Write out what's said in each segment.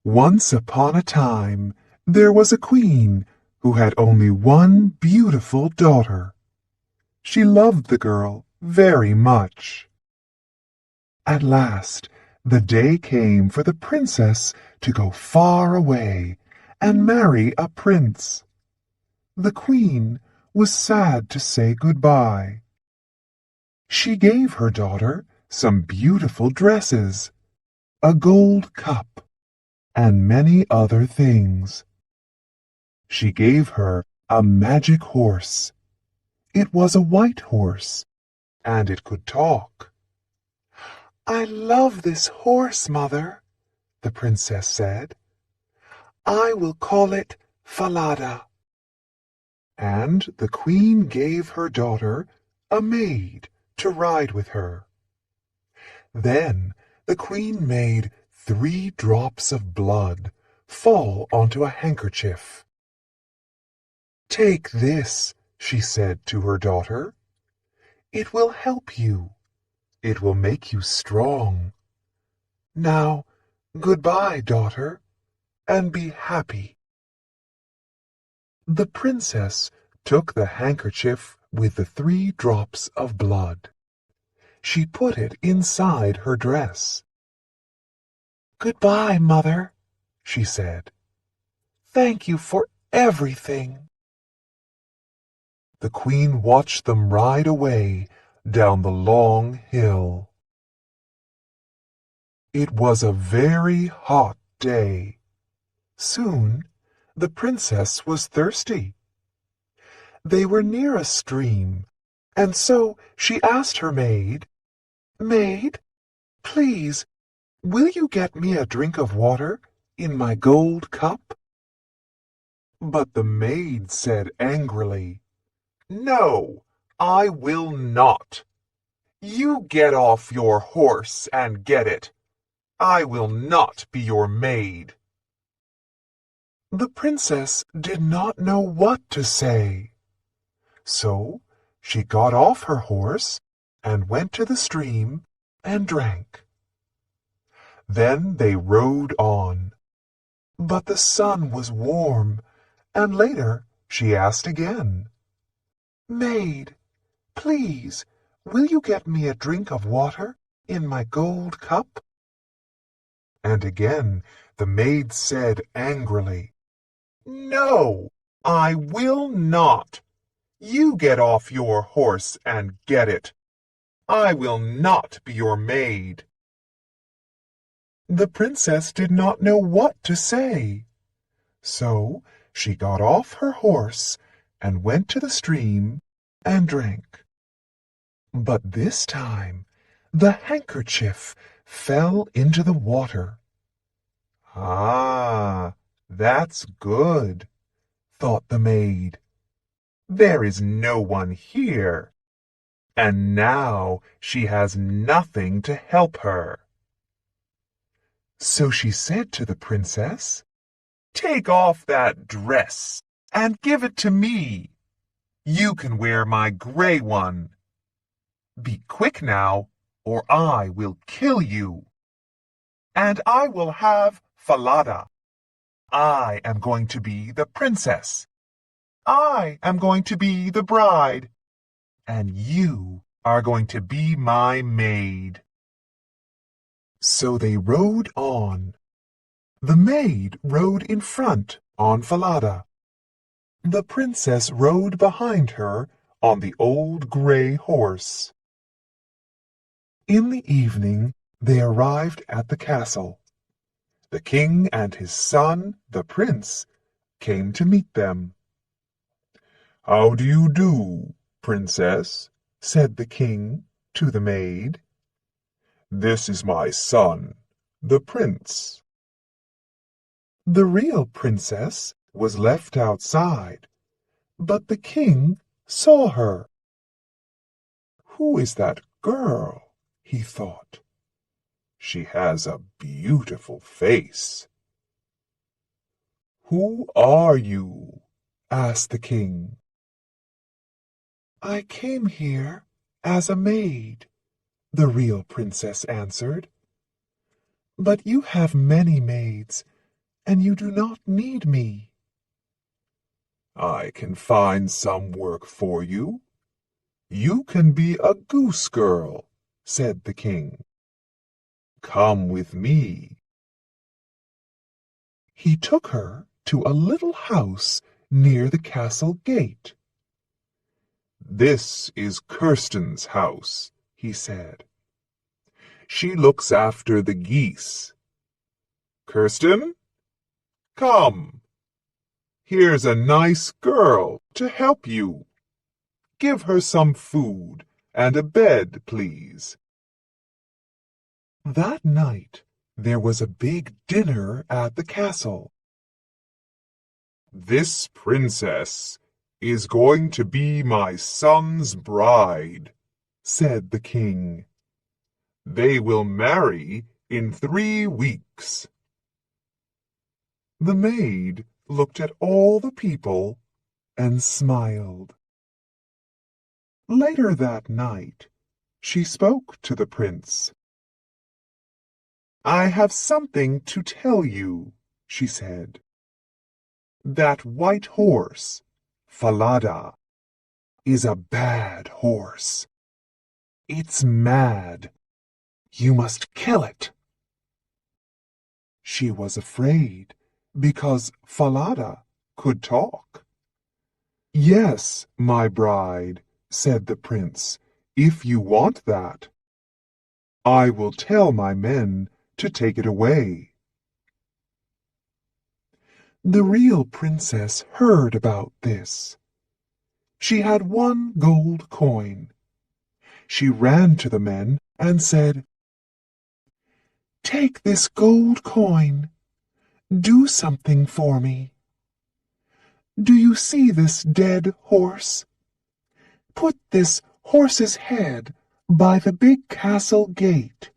Once upon a time, there was a queen who had only one beautiful daughter. She loved the girl very much. At last, the day came for the princess to go far away and marry a prince. The queen was sad to say goodbye. She gave her daughter some beautiful dresses, a gold cup, and many other things. She gave her a magic horse. It was a white horse, and it could talk. "I love this horse, mother," the princess said. "I will call it Falada." And the queen gave her daughter a maid to ride with her. Then the queen made 3 drops of blood fall onto a handkerchief. "Take this," she said to her daughter. "It will help you. It will make you strong. Now, goodbye, daughter, and be happy." The princess took the handkerchief with the 3 drops of blood. She put it inside her dress. "Goodbye, mother," she said. "Thank you for everything." The queen watched them ride away down the long hill. It was a very hot day. Soon the princess was thirsty. They were near a stream, and so she asked her maid, "Maid, please, will you get me a drink of water in my gold cup?" But the maid said angrily, "No, I will not. You get off your horse and get it. I will not be your maid." The princess did not know what to say. So she got off her horse and went to the stream and drank. Then they rode on. But the sun was warm, and later she asked again, "Maid, please, will you get me a drink of water in my gold cup?" And again the maid said angrily, "No, I will not. You get off your horse and get it. I will not be your maid." The princess did not know what to say. So she got off her horse and went to the stream and drank. But this time the handkerchief fell into the water. "Ah, that's good," thought the maid. "There is no one here, and now she has nothing to help her." So she said to the princess, "Take off that dress and give it to me. You can wear my gray one. Be quick now, or I will kill you. And I will have Falada. I am going to be the princess. I am going to be the bride. And you are going to be my maid." So they rode on. The maid rode in front on Falada. The princess rode behind her on the old gray horse. In the evening they arrived at the castle. The king and his son, the prince, came to meet them. "How do you do, princess?" said the king to the maid. "This is my son, the prince." The real princess was left outside, but the king saw her. "Who is that girl?" he thought. "She has a beautiful face." "Who are you?" asked the king. "I came here as a maid," the real princess answered. "But you have many maids, and you do not need me." "I can find some work for you. You can be a goose girl," said the king. "Come with me." He took her to a little house near the castle gate. "This is Kirsten's house," he said. "She looks after the geese. Kirsten, come. Here's a nice girl to help you. Give her some food and a bed, please." That night there was a big dinner at the castle. "This princess is going to be my son's bride," said the king. "They will marry in 3 weeks." The maid looked at all the people and smiled. Later that night, she spoke to the prince. "I have something to tell you," she said. "That white horse, Falada, is a bad horse. It's mad. You must kill it." She was afraid because Falada could talk. "Yes, my bride," said the prince, "if you want that. I will tell my men to take it away." The real princess heard about this. She had 1 gold coin. She ran to the men and said, "Take this gold coin. Do something for me. Do you see this dead horse? Put this horse's head by the big castle gate."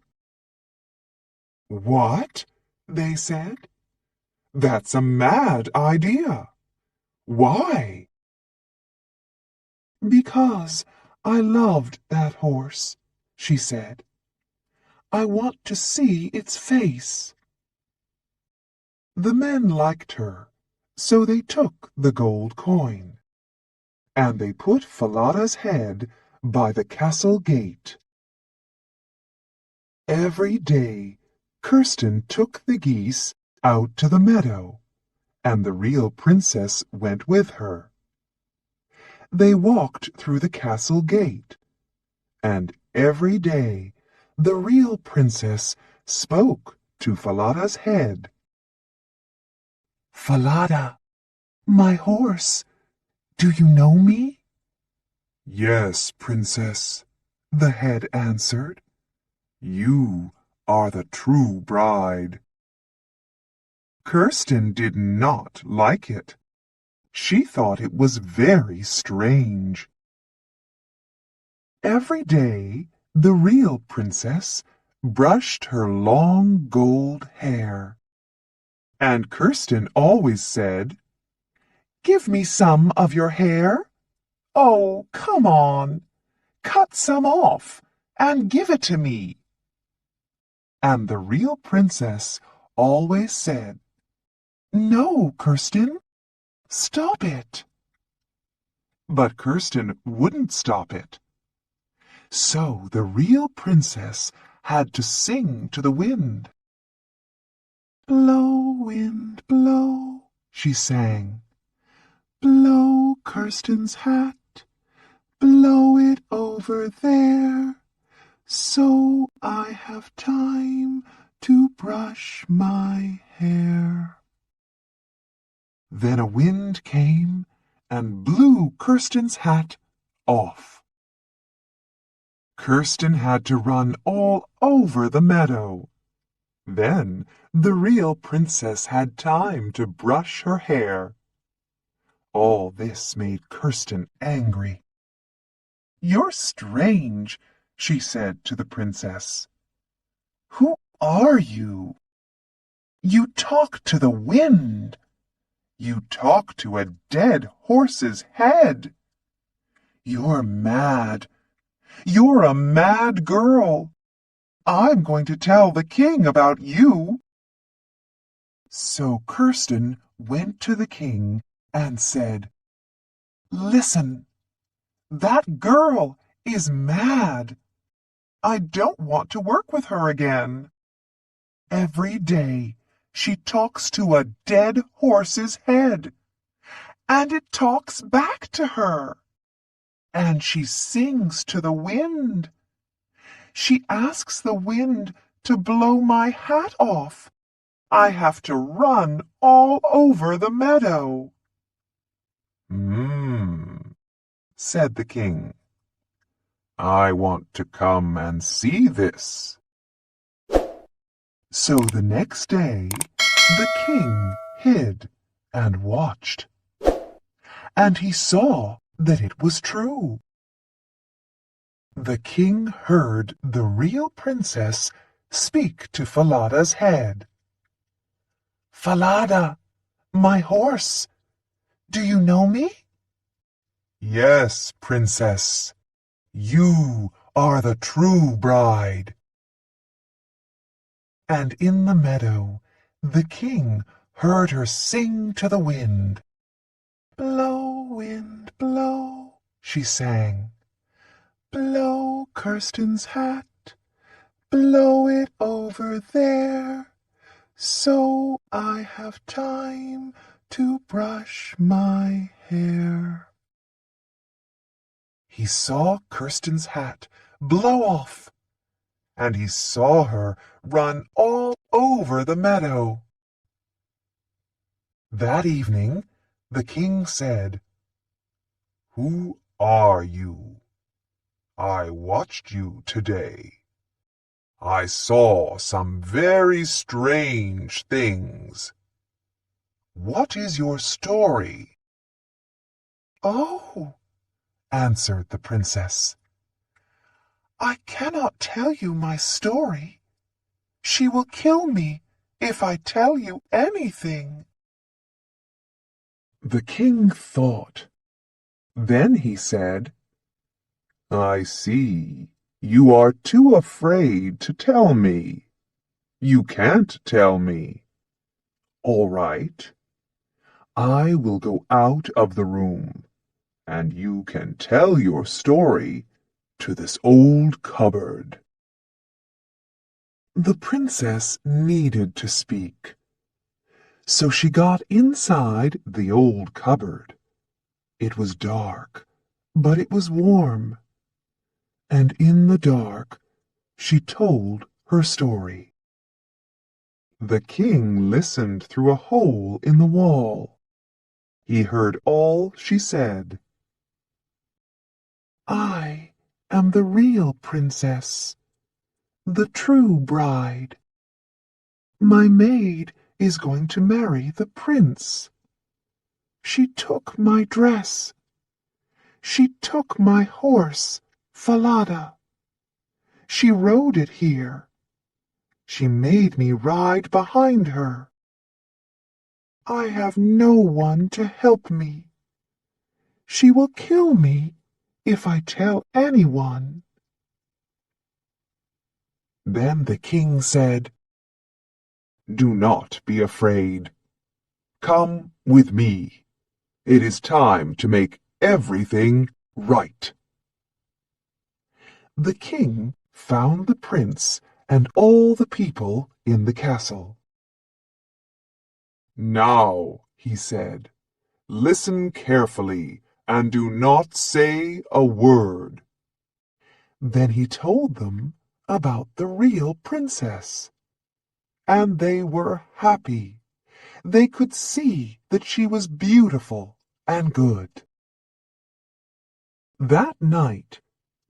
"What?" they said. "That's a mad idea. Why?" "Because I loved that horse," she said. "I want to see its face." The men liked her, so they took the gold coin, and they put Falada's head by the castle gate. Every day Kirsten took the geese out to the meadow, and the real princess went with her. They walked through the castle gate, and every day the real princess spoke to Falada's head. "Falada, my horse, do you know me?" "Yes, princess," the head answered. "You are the true bride." Kirsten did not like it. She thought it was very strange. Every day the real princess brushed her long gold hair, and Kirsten always said, "Give me some of your hair. Oh, come on, cut some off and give it to me." And the real princess always said, "No, Kirsten, stop it." But Kirsten wouldn't stop it. So the real princess had to sing to the wind. "Blow, wind, blow," she sang. "Blow Kirsten's hat, blow it over there, so I have time to brush my hair." Then a wind came and blew Kirsten's hat off. Kirsten had to run all over the meadow. Then the real princess had time to brush her hair. All this made Kirsten angry. "You're strange," she said to the princess. "Who are you? You talk to the wind. You talk to a dead horse's head. You're mad. You're a mad girl. I'm going to tell the king about you." So Kirsten went to the king and said, "Listen, that girl is mad. I don't want to work with her again. Every day she talks to a dead horse's head, and it talks back to her. And she sings to the wind. She asks the wind to blow my hat off. I have to run all over the meadow." Said the king. "I want to come and see this." So the next day the king hid and watched, and he saw that it was true. The king heard the real princess speak to Falada's head. "Falada, my horse, do you know me?" "Yes, princess, you are the true bride." And in the meadow the king heard her sing to the wind. "Blow, wind, blow," she sang. "Blow Kirsten's hat, blow it over there, so I have time to brush my hair." He saw Kirsten's hat blow off, and he saw her run all over the meadow. That evening the king said, "Who are you? I watched you today. I saw some very strange things. What is your story?" "Oh," answered the princess, "I cannot tell you my story. She will kill me if I tell you anything." The king thought. Then he said, "I see. You are too afraid to tell me. You can't tell me. All right. I will go out of the room, and you can tell your story to this old cupboard." The princess needed to speak, so she got inside the old cupboard. It was dark, but it was warm, and in the dark she told her story. The king listened through a hole in the wall. He heard all she said. "I am the real princess, the true bride. My maid is going to marry the prince. She took my dress. She took my horse, Falada. She rode it here. She made me ride behind her. I have no one to help me. She will kill me if I tell anyone." Then the king said, "Do not be afraid. Come with me. It is time to make everything right." The king found the prince and all the people in the castle. "Now," he said, "listen carefully and do not say a word." Then he told them about the real princess, and they were happy. They could see that she was beautiful and good. That night,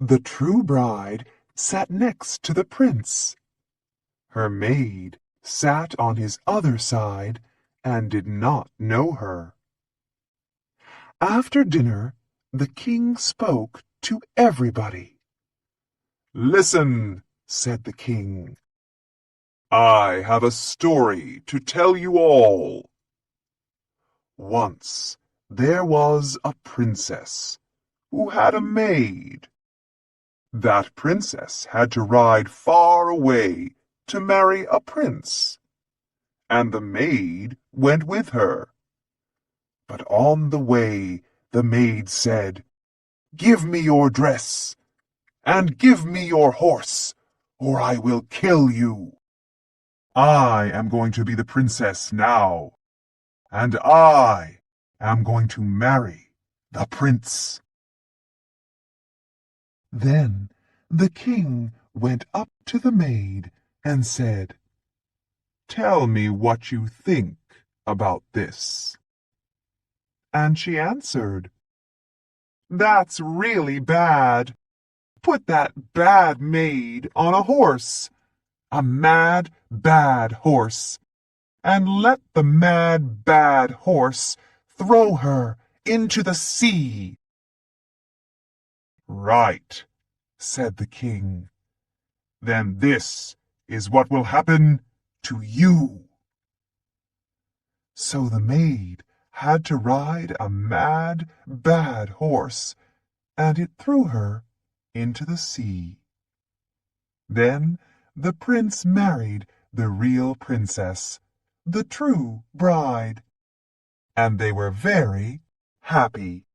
the true bride sat next to the prince. Her maid sat on his other side and did not know her. After dinner, the king spoke to everybody. "Listen," said the king. "I have a story to tell you all. Once there was a princess who had a maid. That princess had to ride far away to marry a prince, and the maid went with her. But on the way the maid said, "Give me your dress, and give me your horse, or I will kill you. I am going to be the princess now, and I am going to marry the prince." Then the king went up to the maid and said, "Tell me what you think about this." And she answered, "That's really bad. Put that bad maid on a horse, a mad, bad horse, and let the mad, bad horse throw her into the sea." "Right," said the king. "Then this is what will happen to you." So the maid had to ride a mad, bad horse, and it threw her into the sea. Then the prince married the real princess, the true bride, and they were very happy.